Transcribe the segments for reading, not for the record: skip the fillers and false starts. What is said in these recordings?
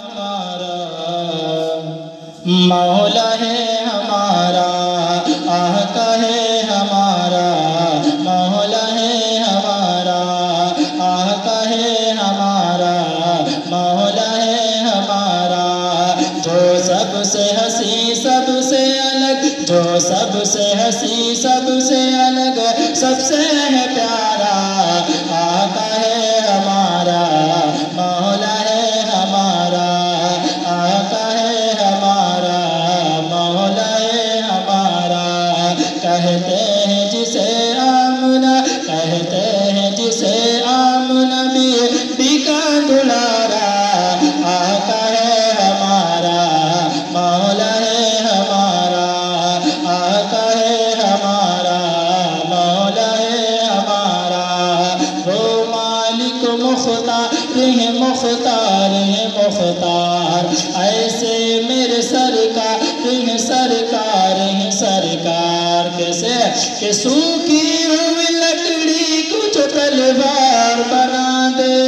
ہمارا مولا ہے ہمارا، آقا ہے ہمارا مولا ہے ہمارا، آقا ہے ہمارا مولا ہے ہمارا، جو سب سے ہنسی سب سے الگ، جو سب سے ہنسی سب سے الگ، سب سے ہے پیارا، آقا ہے ہمارا مولا ہے ہمارا، آقا ہے ہمارا مولا ہے ہمارا، کہتے ہیں جسے آمنہ، کہتے ہیں جسے آمنہ بی کا دلارا، آقا ہے ہمارا مولا ہے ہمارا، آقا ہے ہمارا مولا ہے ہمارا، وہ مالک مختار ہے مختار ہے مختار، ایسے میرے سرکار ہے سرکار ہے سرکار، کیسے کہ سوکھی ہوئی لکڑی کو جو تلوار بنا دے،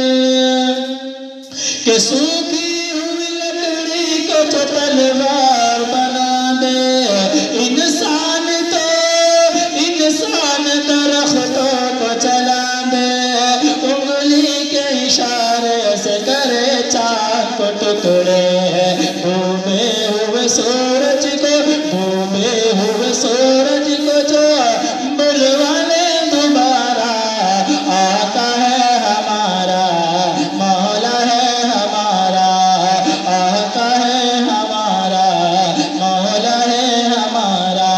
کہ سوکھی ہوئی لکڑی کو جو تلوار بنا دے، انسان درختوں کو چلا دے، انگلی کے اشارے سے کرے چاند کو ٹکڑے، ڈوبے ہوئے سورج کو، ڈوبے ہوئے سورج کو جو بلوا لے دوبارہ، آقا ہے ہمارا مولا ہے ہمارا، آقا ہے ہمارا مولا ہے ہمارا،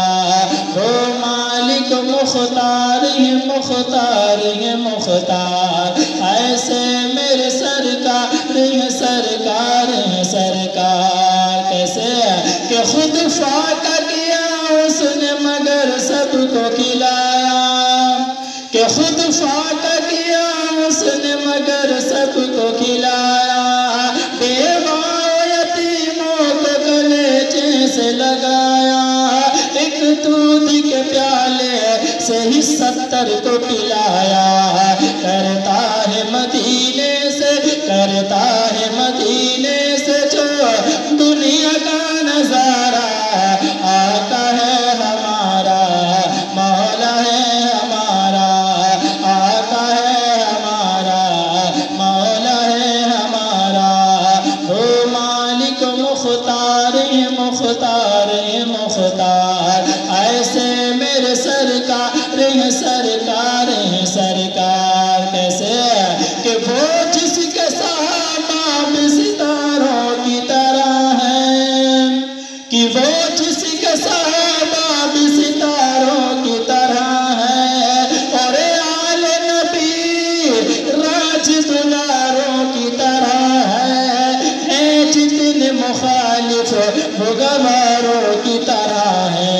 وہ مالک مختار ہے مختار ہے مختار، ایسے میرے سرکار ہے سرکار ہے سرکار، کیسے کہ خود فاقہ کیا اس نے مگر سب کو کھلایا، کہ خود فاقہ کیا اس نے مگر سب کو کھلایا، بیوہ یتیموں کو گلیچے سے لگایا، ایک دودھ کے پیالے سے ہی 70 کو پلایا، کرتا ہے مدینے سے، کرتا ہے مدینے سے جو دنیا کا نظارہ، آقا ہے ہمارا مولا ہے ہمارا، آقا ہے ہمارا مولا ہے ہمارا، وہ مالک مختار ہے مختار ہے مختار، ایسے میرے سرکار ہے سرکار ہے سرکار، کیسے کہ وہ جس کے صحابہ بھی ستاروں کی طرح ہیں، کہ وہ جس کے صحابہ بھی ستاروں کی طرح ہیں، اور آل نبی راج دلاروں کی طرح ہیں، جتنے مخالف وہ گواروں کی طرح ہیں،